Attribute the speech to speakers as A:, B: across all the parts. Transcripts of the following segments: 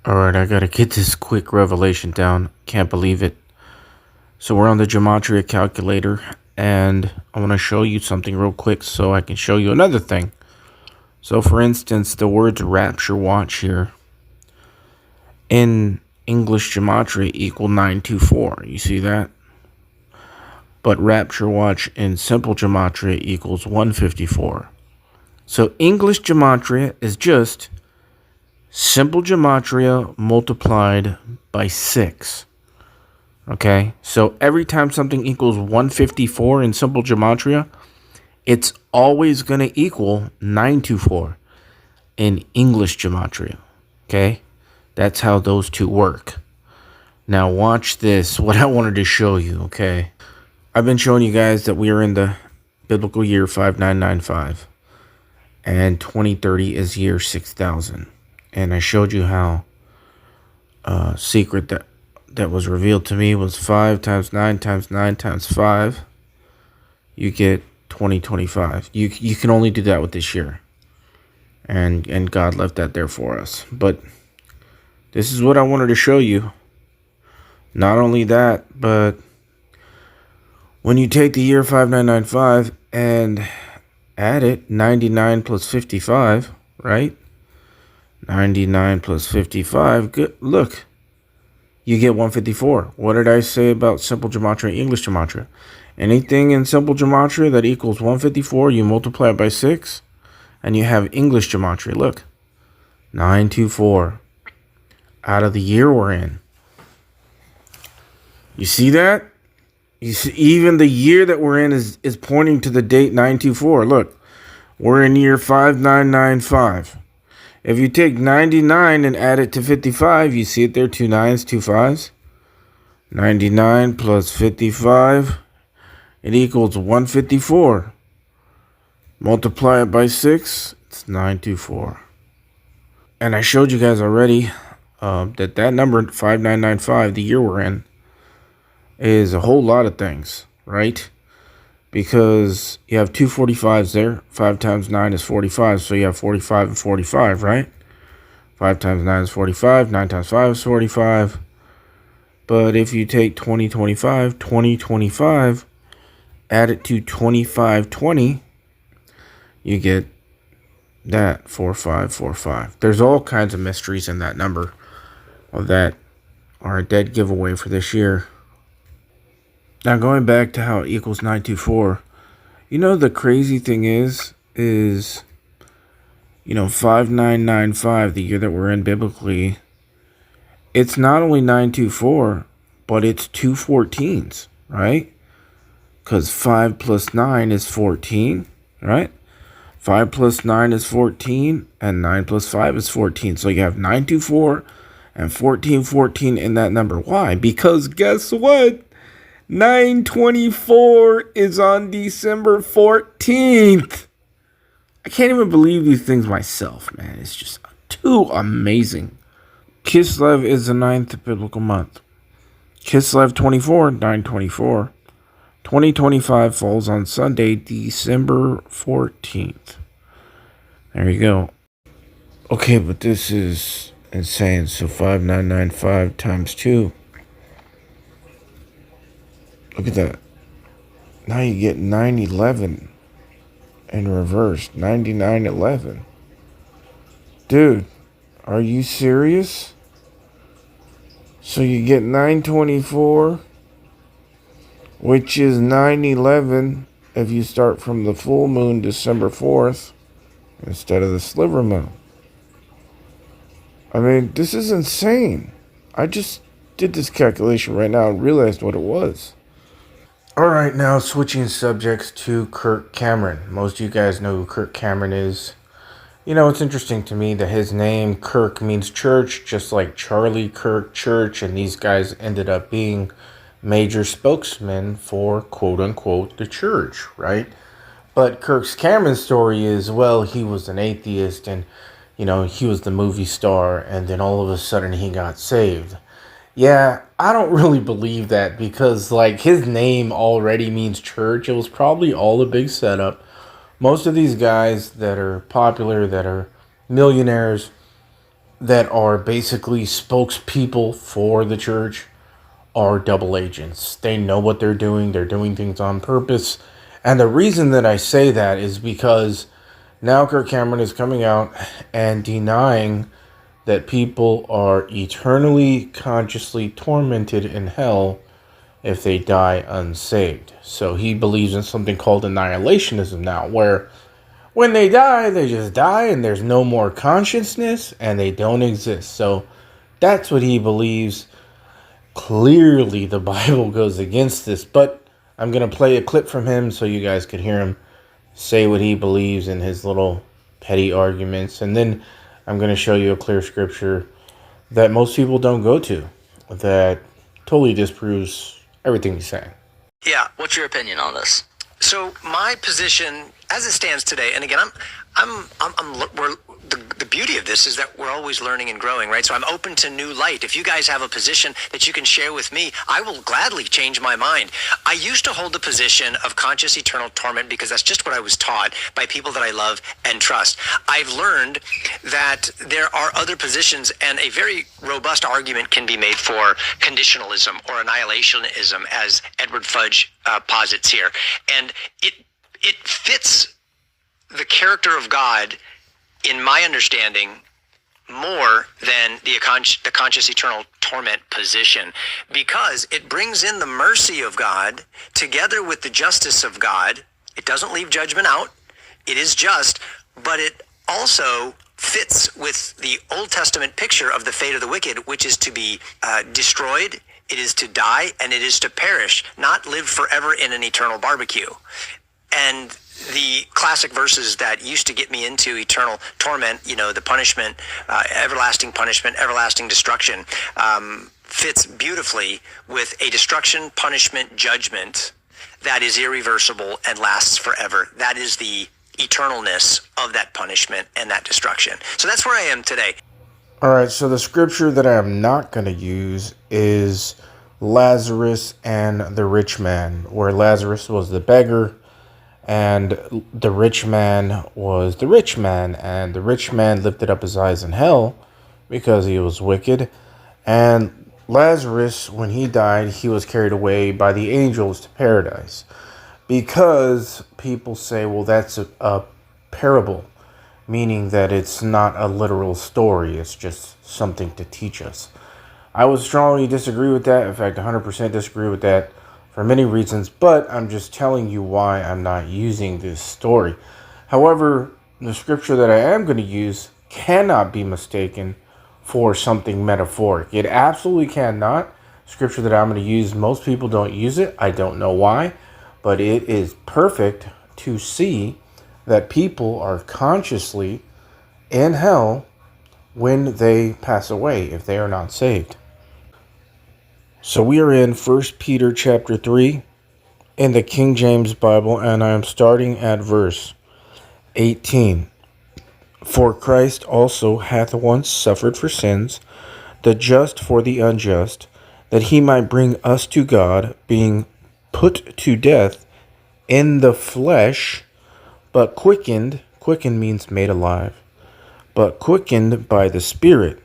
A: Alright, I gotta get this quick revelation down. Can't believe it. So we're on the Gematria calculator, and I want to show you something real quick so I can show you another thing. So for instance, the words rapture watch here in English Gematria equal 924. You see that? But rapture watch in simple Gematria equals 154. So English Gematria is just simple Gematria multiplied by 6. Okay, so every time something equals 154 in simple Gematria, it's always going to equal 924 in English Gematria. Okay, that's how those two work. Now watch this, what I wanted to show you, okay? I've been showing you guys that we are in the biblical year 5995, and 2030 is year 6000. And I showed you how secret that was revealed to me was 5 times 9 times 9 times 5. You get 2025. You can only do that with this year. And God left that there for us. But this is what I wanted to show you. Not only that, but when you take the year 5995 and add it, 99 plus 55, right? 99 plus 55. Good. Look. You get 154. What did I say about simple Gematria, English Gematria? Anything in simple Gematria that equals 154, you multiply it by 6, and you have English Gematria. Look, 924 out of the year we're in. You see that? You see, even the year that we're in is pointing to the date 924. Look, we're in year 5995. If you take 99 and add it to 55, you see it there, 2 9s, 2 5s. 99 plus 55, it equals 154. Multiply it by 6, it's 924. And I showed you guys already that number, 5995, the year we're in, is a whole lot of things, right? Because you have two 45s there. 5 times 9 is 45, so you have 45 and 45, right? 5 times 9 is 45, 9 times 5 is 45. But if you take 2025, add it to 2520, you get that 4545. There's all kinds of mysteries in that number that are a dead giveaway for this year. Now going back to how it equals 924, the crazy thing is 5995, the year that we're in biblically, it's not only 924, but it's 2 14s, right? Because 5 plus 9 is 14, right? 5 plus 9 is 14, and 9 plus 5 is 14. So you have 924 and 1414 in that number. Why? Because guess what? 924 is on December 14th. I can't even believe these things myself, man. It's just too amazing. Kislev is the 9th biblical month. Kislev 24, 924. 2025 falls on Sunday, December 14th. There you go. Okay, but this is insane. So 5995 times 2. Look at that. Now you get 911 in reverse. 9911. Dude, are you serious? So you get 924, which is 911 if you start from the full moon December 4th instead of the sliver moon. I mean, this is insane. I just did this calculation right now and realized what it was. Alright, now switching subjects to Kirk Cameron. Most of you guys know who Kirk Cameron is. It's interesting to me that his name, Kirk, means church, just like Charlie Kirk Church, and these guys ended up being major spokesmen for quote-unquote the church, right? But Kirk Cameron's story is, well, he was an atheist, and, he was the movie star, and then all of a sudden he got saved. Yeah, I don't really believe that because, his name already means church. It was probably all a big setup. Most of these guys that are popular, that are millionaires, that are basically spokespeople for the church are double agents. They know what they're doing. They're doing things on purpose. And the reason that I say that is because now Kirk Cameron is coming out and denying that people are eternally consciously tormented in hell if they die unsaved. So he believes in something called annihilationism now, where when they die, they just die and there's no more consciousness and they don't exist. So that's what he believes. Clearly, the Bible goes against this, but I'm going to play a clip from him so you guys could hear him say what he believes in his little petty arguments. And then I'm going to show you a clear scripture that most people don't go to that totally disproves everything he's saying.
B: Yeah, what's your opinion on this? So my position, as it stands today, and again, the beauty of this is that we're always learning and growing, right? So I'm open to new light. If you guys have a position that you can share with me, I will gladly change my mind. I used to hold the position of conscious eternal torment because that's just what I was taught by people that I love and trust. I've learned that there are other positions, and a very robust argument can be made for conditionalism or annihilationism, as Edward Fudge posits here. And it fits the character of God, in my understanding, more than the conscious eternal torment position, because it brings in the mercy of God together with the justice of God. It doesn't leave judgment out. It is just, but it also fits with the Old Testament picture of the fate of the wicked, which is to be destroyed, it is to die, and it is to perish, not live forever in an eternal barbecue. And the classic verses that used to get me into eternal torment, the punishment, everlasting punishment, everlasting destruction, fits beautifully with a destruction, punishment, judgment that is irreversible and lasts forever. That is the eternalness of that punishment and that destruction. So that's where I am today.
A: All right, so the scripture that I am not going to use is Lazarus and the rich man, where Lazarus was the beggar and the rich man was the rich man, and the rich man lifted up his eyes in hell because he was wicked. And Lazarus, when he died, he was carried away by the angels to paradise, because people say, well, that's a parable, meaning that it's not a literal story, it's just something to teach us. I would strongly disagree with that. In fact, 100% disagree with that for many reasons, but I'm just telling you why I'm not using this story. However, the scripture that I am going to use cannot be mistaken for something metaphoric. It absolutely cannot. Scripture that I'm going to use, most people don't use it. I don't know why, but it is perfect to see that people are consciously in hell when they pass away if they are not saved. So we are in 1 Peter chapter 3 in the King James Bible, and I am starting at verse 18. For Christ also hath once suffered for sins, the just for the unjust, that he might bring us to God, being put to death in the flesh, but quickened means made alive, but quickened by the Spirit,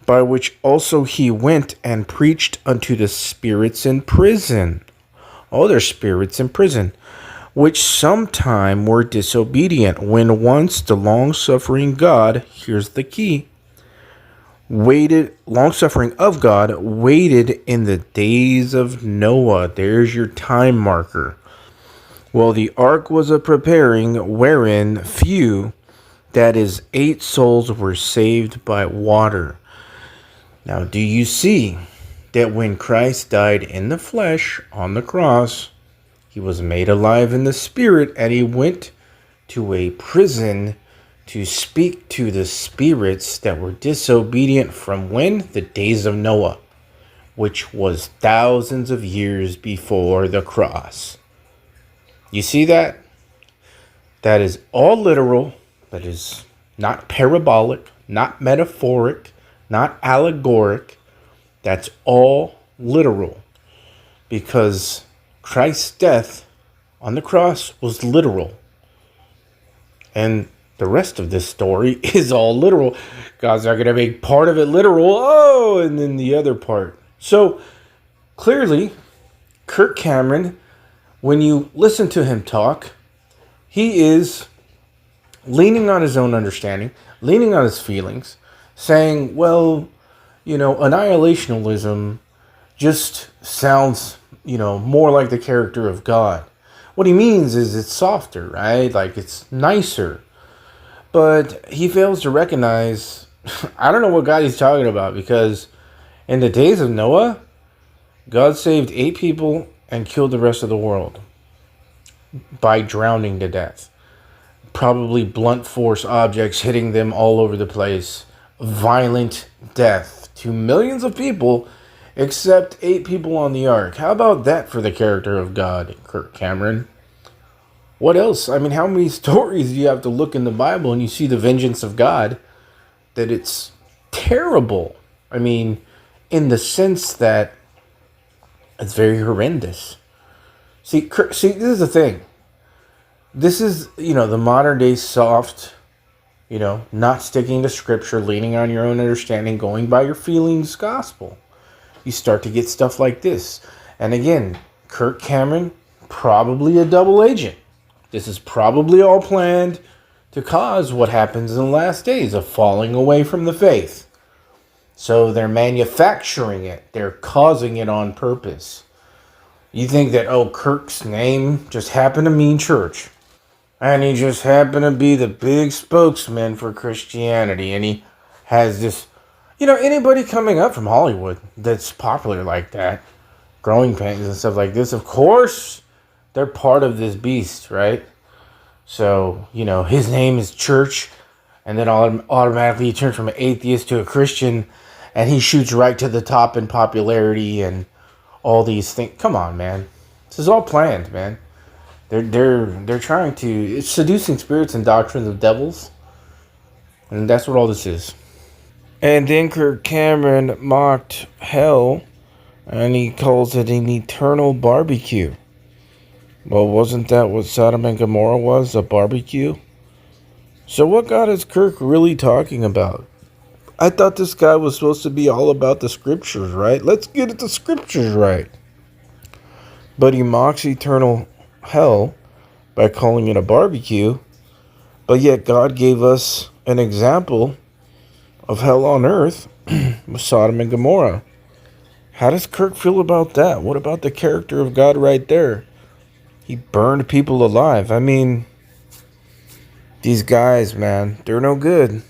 A: by which also he went and preached unto the spirits in prison. Oh, there's spirits in prison, which sometime were disobedient, when once the long-suffering God, here's the key, long-suffering of God, waited in the days of Noah. There's your time marker. Well, the ark was a preparing, wherein few, that is 8 souls, were saved by water. Now, do you see that when Christ died in the flesh on the cross, he was made alive in the spirit, and he went to a prison to speak to the spirits that were disobedient from when? The days of Noah, which was thousands of years before the cross. You see that? That is all literal. That is not parabolic, not metaphoric, not allegoric. That's all literal, because Christ's death on the cross was literal. And the rest of this story is all literal. God's not going to make part of it literal. Oh, and then the other part. So clearly, Kirk Cameron, when you listen to him talk, he is leaning on his own understanding, leaning on his feelings, saying, well, annihilationism just sounds, more like the character of God. What he means is it's softer, right? Like it's nicer. But he fails to recognize, I don't know what God he's talking about, because in the days of Noah, God saved 8 people and killed the rest of the world by drowning to death. Probably blunt force objects hitting them all over the place. Violent death to millions of people, except 8 people on the ark. How about that for the character of God, Kirk Cameron? What else? I mean, how many stories do you have to look in the Bible and you see the vengeance of God that it's terrible? I mean, in the sense that it's very horrendous. See, this is the thing. This is, the modern day soft, not sticking to scripture, leaning on your own understanding, going by your feelings gospel. You start to get stuff like this. And again, Kirk Cameron, probably a double agent. This is probably all planned to cause what happens in the last days, a falling away from the faith. So they're manufacturing it. They're causing it on purpose. You think that, Kirk's name just happened to mean church. And he just happened to be the big spokesman for Christianity. And he has this, anybody coming up from Hollywood that's popular like that, growing pains and stuff like this, of course, they're part of this beast, right? So, his name is church. And then automatically he turns from an atheist to a Christian. And he shoots right to the top in popularity and all these things. Come on, man. This is all planned, man. They're trying to, it's seducing spirits and doctrines of devils. And that's what all this is. And then Kirk Cameron mocked hell, and he calls it an eternal barbecue. Well, wasn't that what Sodom and Gomorrah was, a barbecue? So what God is Kirk really talking about? I thought this guy was supposed to be all about the scriptures, right? Let's get the scriptures right. But he mocks eternal hell by calling it a barbecue. But yet God gave us an example of hell on earth with Sodom and Gomorrah. How does Kirk feel about that? What about the character of God right there? He burned people alive. I mean, these guys, man, they're no good.